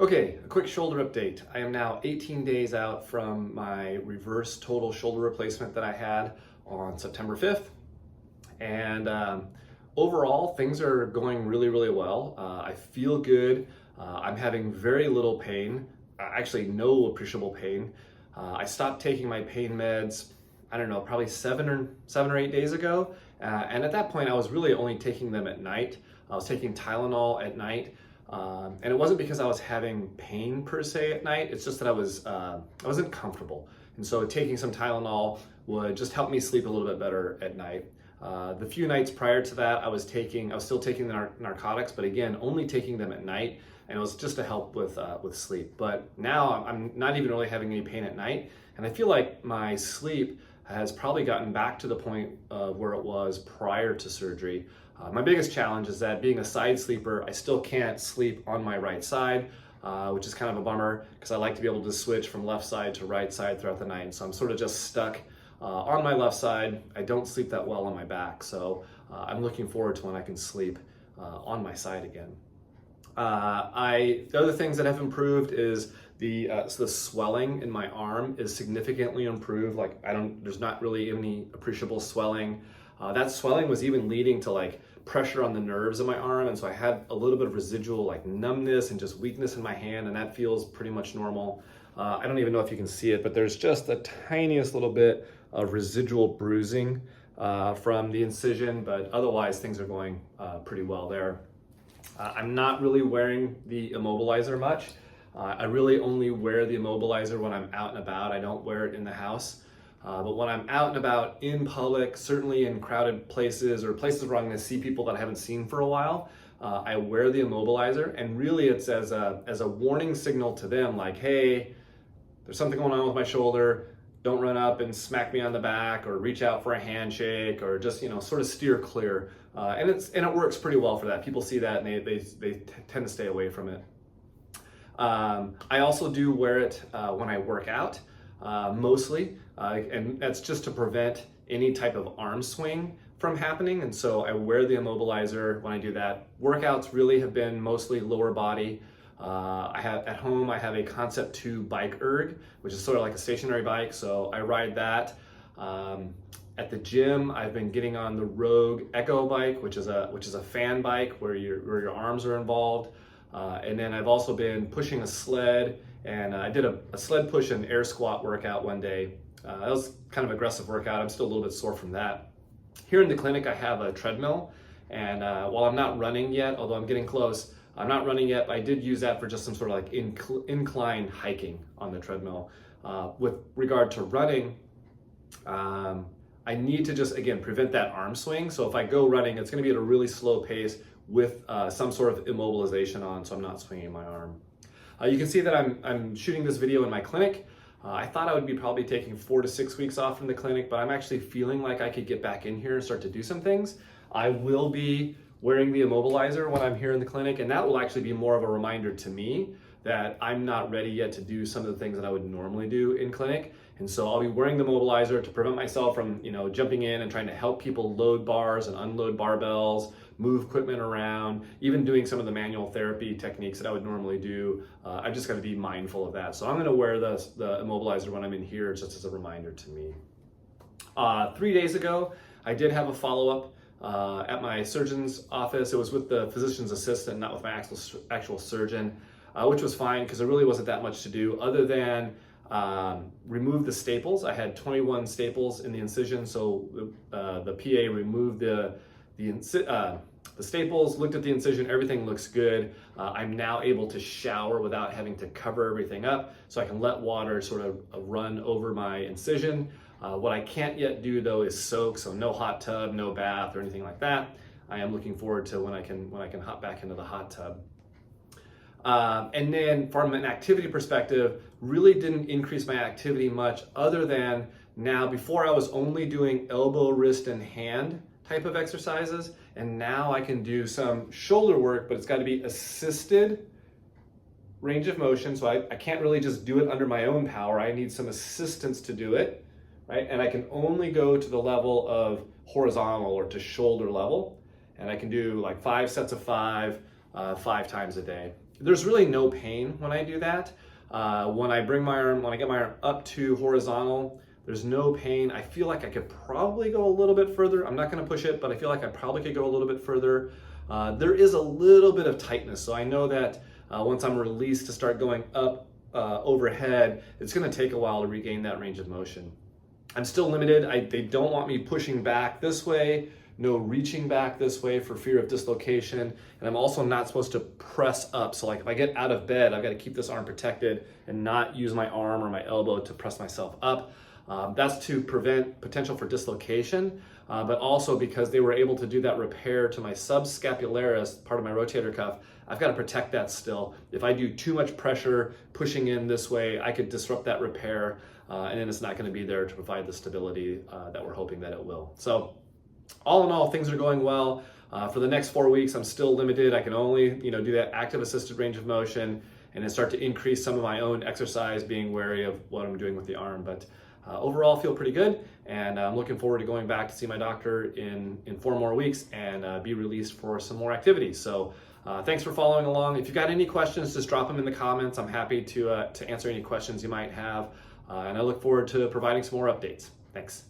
Okay, a quick shoulder update. I am now 18 days out from my reverse total shoulder replacement that I had on September 5th. And overall, things are going really well. I feel good. I'm having very little pain, actually no appreciable pain. I stopped taking my pain meds, I don't know, probably seven or 8 days ago. And at that point, I was really only taking them at night. I was taking Tylenol at night. And it wasn't because I was having pain per se at night. It's just that I wasn't comfortable. And so taking some Tylenol would just help me sleep a little bit better at night. The few nights prior to that, I was still taking the narcotics, but again, only taking them at night. And it was just to help with sleep. But now I'm not even really having any pain at night. And I feel like my sleep has probably gotten back to the point of where it was prior to surgery. My biggest challenge is that being a side sleeper, I still can't sleep on my right side, which is kind of a bummer because I like to be able to switch from left side to right side throughout the night. So I'm sort of just stuck on my left side. I don't sleep that well on my back. So I'm looking forward to when I can sleep on my side again. The other things that have improved is the swelling in my arm is significantly improved. Like there's not really any appreciable swelling. That swelling was even leading to like pressure on the nerves in my arm, and so I had a little bit of residual like numbness and just weakness in my hand, and that feels pretty much normal. I don't even know if you can see it, but there's just the tiniest little bit of residual bruising from the incision, but otherwise things are going pretty well there. I'm not really wearing the immobilizer much. I really only wear the immobilizer when I'm out and about. I don't wear it in the house. But when I'm out and about in public, certainly in crowded places or places where I'm going to see people that I haven't seen for a while, I wear the immobilizer, and really it's as a warning signal to them, like, hey, there's something going on with my shoulder. Don't run up and smack me on the back or reach out for a handshake or just sort of steer clear. And it works pretty well for that. People see that and they tend to stay away from it. I also do wear it when I work out. Mostly, and that's just to prevent any type of arm swing from happening. And so I wear the immobilizer when I do that. Workouts really have been mostly lower body. At home, I have a Concept 2 bike erg, which is sort of like a stationary bike. So I ride that. At the gym, I've been getting on the Rogue Echo bike, which is a fan bike where your arms are involved. And then I've also been pushing a sled. And I did a sled push and air squat workout one day. That was kind of aggressive workout. I'm still a little bit sore from that. Here in the clinic, I have a treadmill. And while I'm not running yet, although I'm getting close, I'm not running yet, but I did use that for just some sort of like incline hiking on the treadmill. With regard to running, I need to just, again, prevent that arm swing. So if I go running, it's going to be at a really slow pace with some sort of immobilization on, so I'm not swinging my arm. You can see that I'm shooting this video in my clinic. I thought I would be probably taking 4 to 6 weeks off from the clinic, but I'm actually feeling like I could get back in here and start to do some things. I will be wearing the immobilizer when I'm here in the clinic, and that will actually be more of a reminder to me that I'm not ready yet to do some of the things that I would normally do in clinic. And so I'll be wearing the immobilizer to prevent myself from, jumping in and trying to help people load bars and unload barbells, move equipment around, even doing some of the manual therapy techniques that I would normally do. I've just got to be mindful of that. So I'm going to wear the immobilizer when I'm in here just as a reminder to me. 3 days ago, I did have a follow-up at my surgeon's office. It was with the physician's assistant, not with my actual surgeon, which was fine because there really wasn't that much to do other than remove the staples. I had 21 staples in the incision, so the PA removed the staples, looked at the incision, everything looks good. I'm now able to shower without having to cover everything up, so I can let water sort of run over my incision. What I can't yet do though is soak, so no hot tub, no bath or anything like that. I am looking forward to when I can hop back into the hot tub. And then from an activity perspective, really didn't increase my activity much other than now. Before I was only doing elbow, wrist, and hand type of exercises, and now I can do some shoulder work, but it's got to be assisted range of motion. So I can't really just do it under my own power. I need some assistance to do it, right? And I can only go to the level of horizontal or to shoulder level. And I can do like 5 sets of 5 times a day. there's really no pain when I do that. When I get my arm up to horizontal, there's no pain. I feel like I could probably go a little bit further. I'm not gonna push it, but I feel like I probably could go a little bit further. There is a little bit of tightness, so I know that once I'm released to start going up overhead, it's gonna take a while to regain that range of motion. I'm still limited. They don't want me pushing back this way, no reaching back this way for fear of dislocation. And I'm also not supposed to press up. So like if I get out of bed, I've got to keep this arm protected and not use my arm or my elbow to press myself up. That's to prevent potential for dislocation, but also because they were able to do that repair to my subscapularis, part of my rotator cuff. I've got to protect that still. If I do too much pressure pushing in this way, I could disrupt that repair, and then it's not going to be there to provide the stability that we're hoping that it will. So all in all, things are going well. For the next 4 weeks, I'm still limited. I can only do that active assisted range of motion and then start to increase some of my own exercise, being wary of what I'm doing with the arm. But overall, I feel pretty good, and I'm looking forward to going back to see my doctor in 4 more weeks and be released for some more activities. So thanks for following along. If you've got any questions, just drop them in the comments. I'm happy to answer any questions you might have, and I look forward to providing some more updates. Thanks.